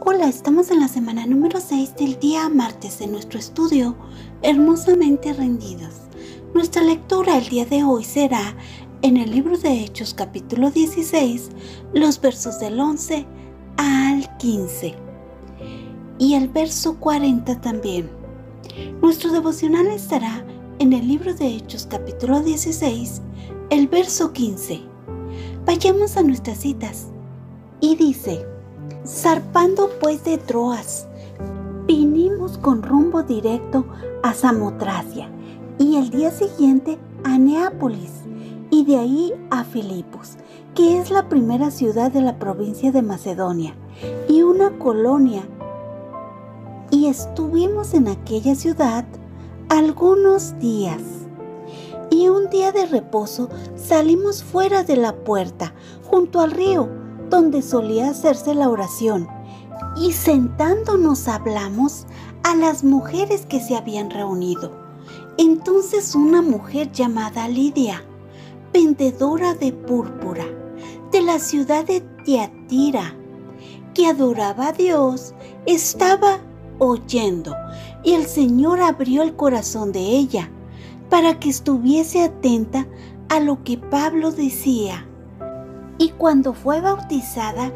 Hola, estamos en la semana número 6 del día martes de nuestro estudio Hermosamente Rendidos. Nuestra lectura el día de hoy será en el libro de Hechos capítulo 16, los versos del 11 al 15 y el verso 40 también. Nuestro devocional estará en el libro de Hechos capítulo 16, el verso 15. Vayamos a nuestras citas y dice: zarpando pues de Troas, vinimos con rumbo directo a Samotracia y el día siguiente a Neápolis y de ahí a Filipos, que es la primera ciudad de la provincia de Macedonia y una colonia, y estuvimos en aquella ciudad algunos días. Y un día de reposo salimos fuera de la puerta, junto al río, donde solía hacerse la oración, y sentándonos hablamos a las mujeres que se habían reunido. Entonces una mujer llamada Lidia, vendedora de púrpura, de la ciudad de Tiatira, que adoraba a Dios, estaba oyendo, y el Señor abrió el corazón de ella para que estuviese atenta a lo que Pablo decía. Y cuando fue bautizada,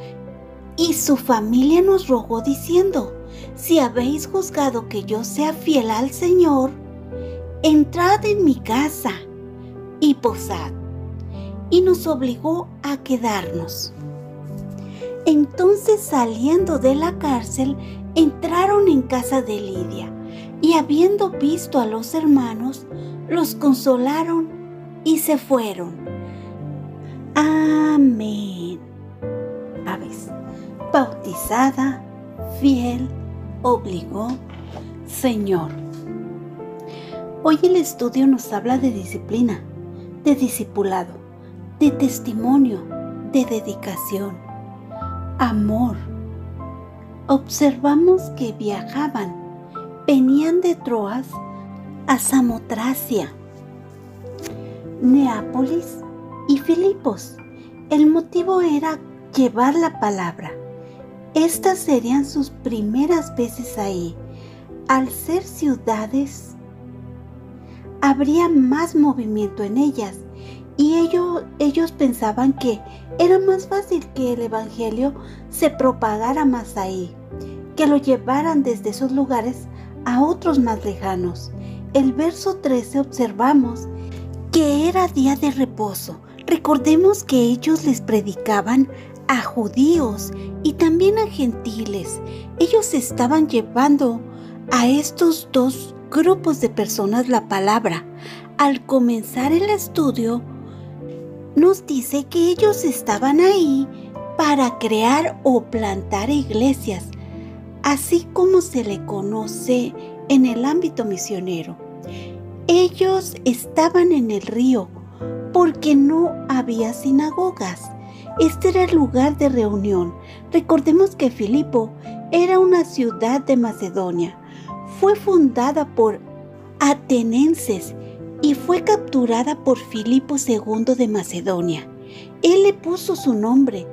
y su familia nos rogó diciendo: si habéis juzgado que yo sea fiel al Señor, entrad en mi casa y posad. Y nos obligó a quedarnos. Entonces, saliendo de la cárcel, entraron en casa de Lidia, y habiendo visto a los hermanos, los consolaron y se fueron. Amén. Aves, bautizada, fiel, obligó, Señor. Hoy el estudio nos habla de disciplina, de discipulado, de testimonio, de dedicación, amor. Observamos que venían de Troas a Samotracia, Neápolis y Filipos. El motivo era llevar la palabra. Estas serían sus primeras veces ahí. Al ser ciudades, habría más movimiento en ellas, y ellos pensaban que era más fácil que el evangelio se propagara más ahí, que lo llevaran desde esos lugares a otros más lejanos. El verso 13 observamos que era día de reposo. Recordemos que ellos les predicaban a judíos y también a gentiles. Ellos estaban llevando a estos dos grupos de personas la palabra. Al comenzar el estudio, nos dice que ellos estaban ahí para crear o plantar iglesias, así como se le conoce en el ámbito misionero. Ellos estaban en el río porque no había sinagogas. Este era el lugar de reunión. Recordemos que Filipo era una ciudad de Macedonia. Fue fundada por atenienses y fue capturada por Filipo II de Macedonia. Él le puso su nombre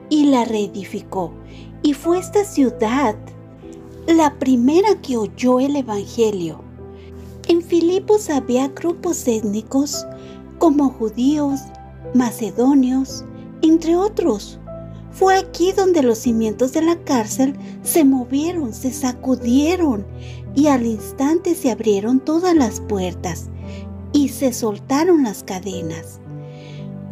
y la reedificó. Y fue esta ciudad la primera que oyó el evangelio. En Filipos había grupos étnicos como judíos, macedonios, entre otros. Fue aquí donde los cimientos de la cárcel se movieron, se sacudieron, y al instante se abrieron todas las puertas y se soltaron las cadenas,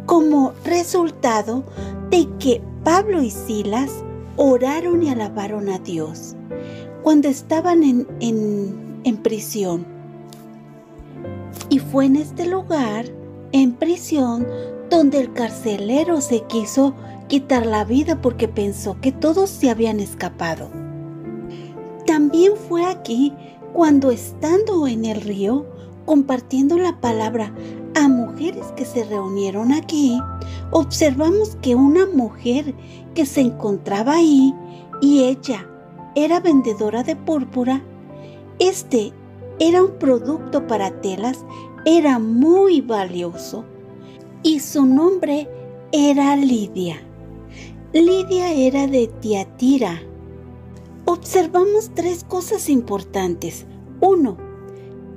como resultado de que Pablo y Silas oraron y alabaron a Dios cuando estaban en prisión. Y fue en este lugar, en prisión, donde el carcelero se quiso quitar la vida porque pensó que todos se habían escapado. También fue aquí cuando, estando en el río, compartiendo la palabra a mujeres que se reunieron aquí, observamos que una mujer que se encontraba ahí, y ella era vendedora de púrpura. Este era un producto para telas, era muy valioso, y su nombre era Lidia. Lidia era de Tiatira, observamos tres cosas importantes. 1.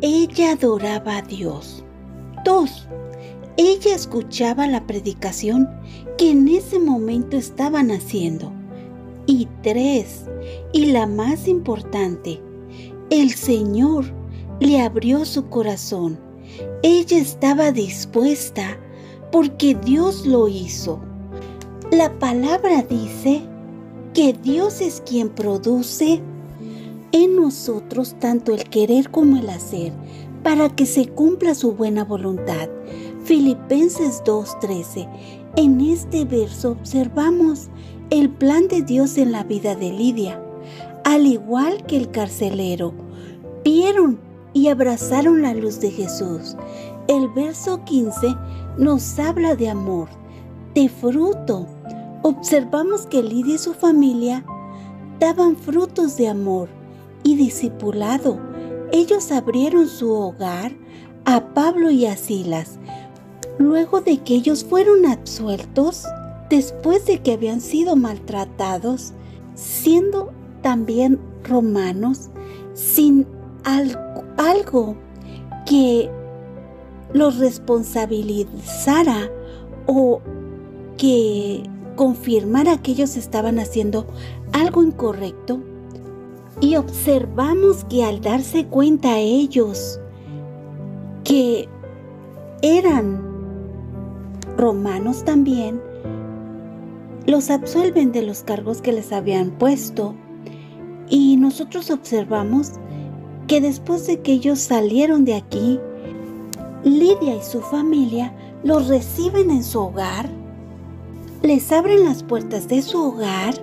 Ella adoraba a Dios. 2. Ella escuchaba la predicación que en ese momento estaban haciendo. Y 3. Y la más importante, el Señor le abrió su corazón. Ella estaba dispuesta porque Dios lo hizo. La palabra dice que Dios es quien produce en nosotros tanto el querer como el hacer, para que se cumpla su buena voluntad. Filipenses 2:13. En este verso observamos el plan de Dios en la vida de Lidia. Al igual que el carcelero, vieron y abrazaron la luz de Jesús. El verso 15 nos habla de amor, de fruto. Observamos que Lidia y su familia daban frutos de amor y discipulado. Ellos abrieron su hogar a Pablo y a Silas. Luego de que ellos fueron absueltos, después de que habían sido maltratados, siendo también romanos, sin algo que los responsabilizara o que confirmara que ellos estaban haciendo algo incorrecto. Y observamos que al darse cuenta ellos que eran romanos también, los absuelven de los cargos que les habían puesto. Y nosotros observamos que después de que ellos salieron de aquí, Lidia y su familia los reciben en su hogar, les abren las puertas de su hogar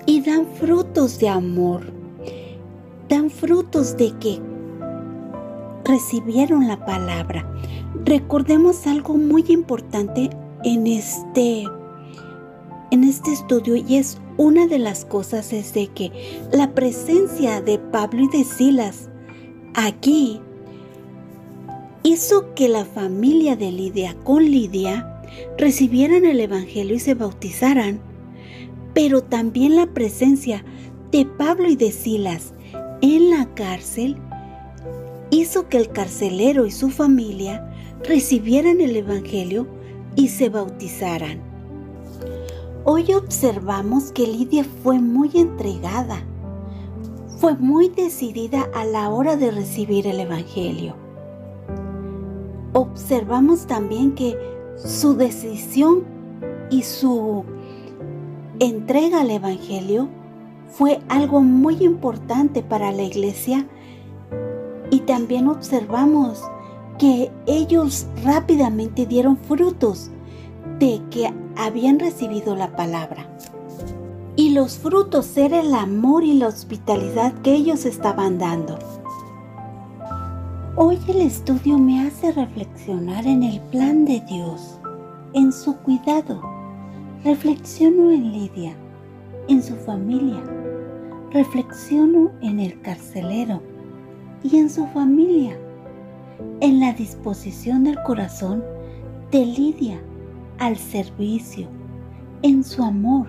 y dan frutos de amor, dan frutos de que recibieron la palabra. Recordemos algo muy importante en este estudio, y es una de las cosas es de que la presencia de Pablo y de Silas aquí hizo que la familia de Lidia con Lidia recibieran el evangelio y se bautizaran, pero también la presencia de Pablo y de Silas en la cárcel hizo que el carcelero y su familia recibieran el evangelio y se bautizaran. Hoy observamos que Lidia fue muy entregada, fue muy decidida a la hora de recibir el evangelio. Observamos también que su decisión y su entrega al evangelio fue algo muy importante para la iglesia, y también observamos que ellos rápidamente dieron frutos de que habían recibido la palabra. Y los frutos eran el amor y la hospitalidad que ellos estaban dando. Hoy el estudio me hace reflexionar en el plan de Dios, en su cuidado. Reflexiono en Lidia, en su familia. Reflexiono en el carcelero y en su familia, en la disposición del corazón de Lidia al servicio, en su amor,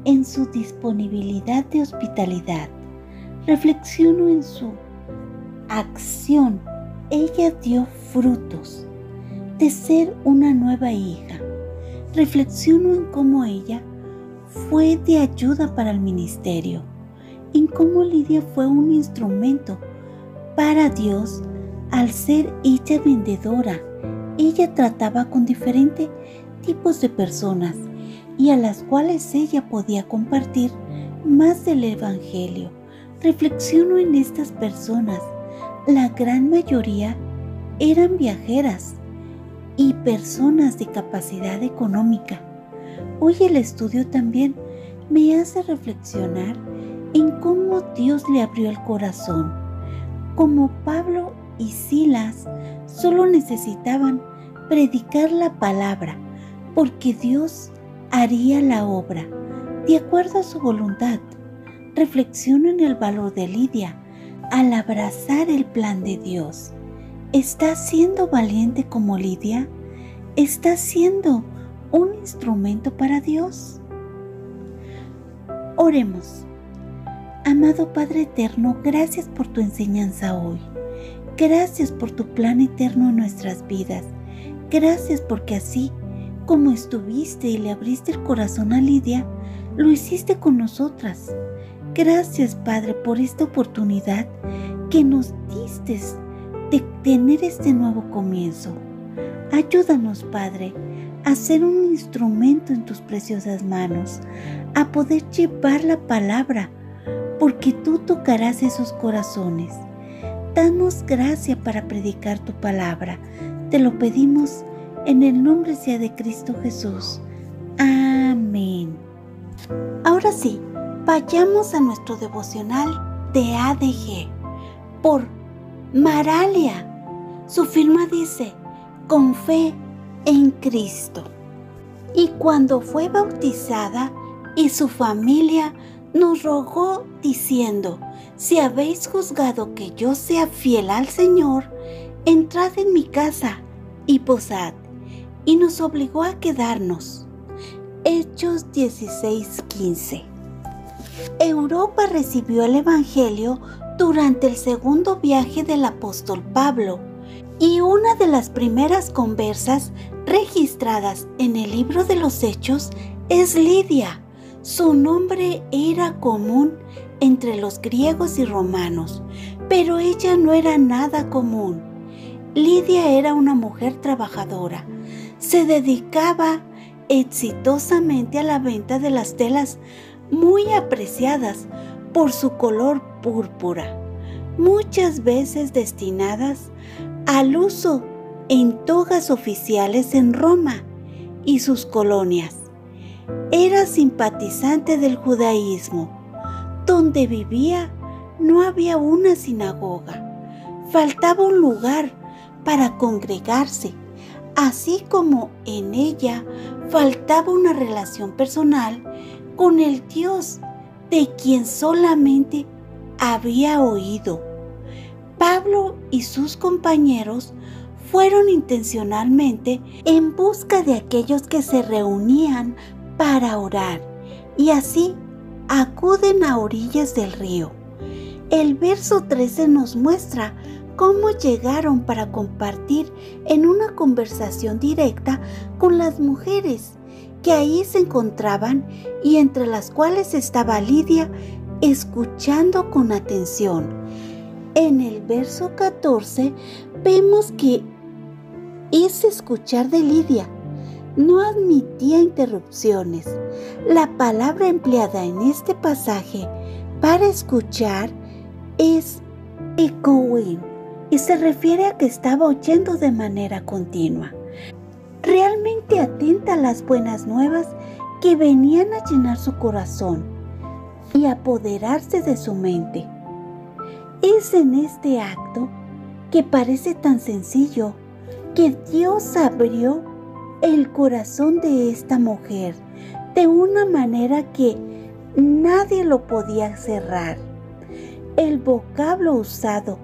en su disponibilidad de hospitalidad. Reflexiono en su acción. Ella dio frutos de ser una nueva hija. Reflexiono en cómo ella fue de ayuda para el ministerio, en cómo Lidia fue un instrumento para Dios al ser ella vendedora. Ella trataba con diferentes tipos de personas y a las cuales ella podía compartir más del evangelio. Reflexiono en estas personas. La gran mayoría eran viajeras y personas de capacidad económica. Hoy el estudio también me hace reflexionar en cómo Dios le abrió el corazón. Como Pablo y Silas solo necesitaban predicar la palabra, porque Dios haría la obra de acuerdo a su voluntad. Reflexiono en el valor de Lidia al abrazar el plan de Dios. ¿Estás siendo valiente como Lidia? ¿Estás siendo un instrumento para Dios? Oremos. Amado Padre Eterno, gracias por tu enseñanza hoy. Gracias por tu plan eterno en nuestras vidas. Gracias porque así como estuviste y le abriste el corazón a Lidia, lo hiciste con nosotras. Gracias, Padre, por esta oportunidad que nos diste de tener este nuevo comienzo. Ayúdanos, Padre, a ser un instrumento en tus preciosas manos, a poder llevar la palabra, porque tú tocarás esos corazones. Danos gracia para predicar tu palabra. Te lo pedimos en el nombre sea de Cristo Jesús. Amén. Ahora sí, vayamos a nuestro devocional de ADG por Maralia. Su firma dice: con fe en Cristo. Y cuando fue bautizada y su familia nos rogó diciendo: si habéis juzgado que yo sea fiel al Señor, entrad en mi casa y posad. Y nos obligó a quedarnos. Hechos 16:15. Europa recibió el Evangelio durante el segundo viaje del apóstol Pablo, y una de las primeras conversas registradas en el libro de los Hechos es Lidia. Su nombre era común entre los griegos y romanos, pero ella no era nada común. Lidia era una mujer trabajadora. Se dedicaba exitosamente a la venta de las telas muy apreciadas por su color púrpura, muchas veces destinadas al uso en togas oficiales en Roma y sus colonias. Era simpatizante del judaísmo. Donde vivía no había una sinagoga. Faltaba un lugar para congregarse, así como en ella faltaba una relación personal con el Dios de quien solamente había oído. Pablo y sus compañeros fueron intencionalmente en busca de aquellos que se reunían para orar, y así acuden a orillas del río. El verso 13 nos muestra cómo llegaron para compartir en una conversación directa con las mujeres que ahí se encontraban, y entre las cuales estaba Lidia escuchando con atención. En el verso 14 vemos que ese escuchar de Lidia no admitía interrupciones. La palabra empleada en este pasaje para escuchar es echoing, y se refiere a que estaba oyendo de manera continua, realmente atenta a las buenas nuevas que venían a llenar su corazón y apoderarse de su mente. Es en este acto, que parece tan sencillo, que Dios abrió el corazón de esta mujer de una manera que nadie lo podía cerrar. El vocablo usado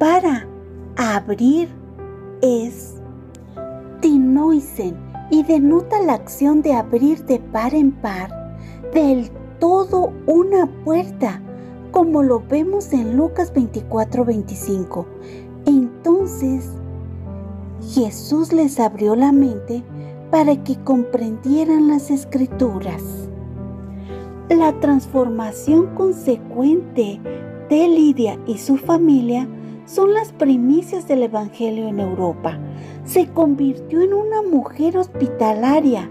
para abrir es tinoisen, y denota la acción de abrir de par en par del todo una puerta, como lo vemos en Lucas 24:25. Entonces Jesús les abrió la mente para que comprendieran las Escrituras. La transformación consecuente de Lidia y su familia son las primicias del Evangelio en Europa. Se convirtió en una mujer hospitalaria,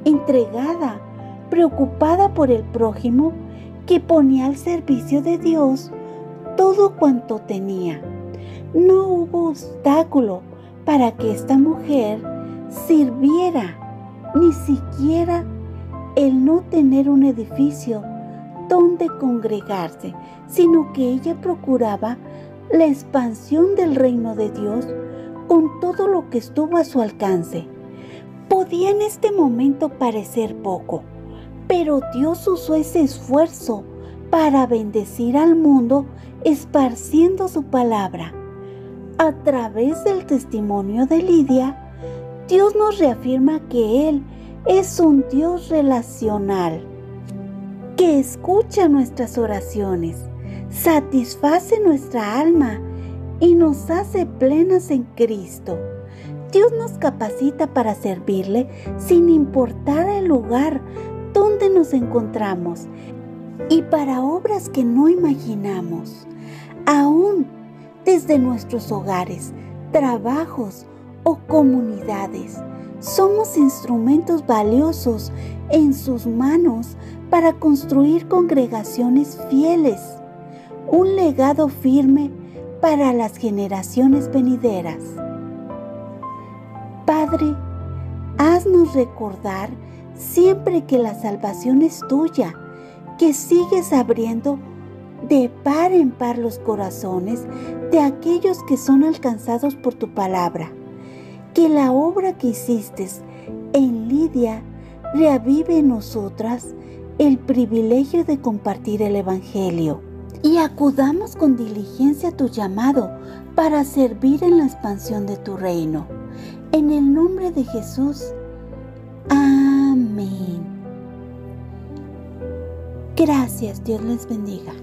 entregada, preocupada por el prójimo, que ponía al servicio de Dios todo cuanto tenía. No hubo obstáculo para que esta mujer sirviera, ni siquiera el no tener un edificio donde congregarse, sino que ella procuraba la expansión del reino de Dios con todo lo que estuvo a su alcance. Podía en este momento parecer poco, pero Dios usó ese esfuerzo para bendecir al mundo esparciendo su palabra. A través del testimonio de Lidia, Dios nos reafirma que Él es un Dios relacional. que escucha nuestras oraciones, satisface nuestra alma y nos hace plenas en Cristo. Dios nos capacita para servirle sin importar el lugar donde nos encontramos y para obras que no imaginamos, aún desde nuestros hogares, trabajos o comunidades. Somos instrumentos valiosos en sus manos para construir congregaciones fieles, un legado firme para las generaciones venideras. Padre, haznos recordar siempre que la salvación es tuya, que sigues abriendo de par en par los corazones de aquellos que son alcanzados por tu palabra. Que la obra que hiciste en Lidia reavive en nosotras el privilegio de compartir el Evangelio y acudamos con diligencia a tu llamado para servir en la expansión de tu reino. En el nombre de Jesús. Amén. Gracias, Dios les bendiga.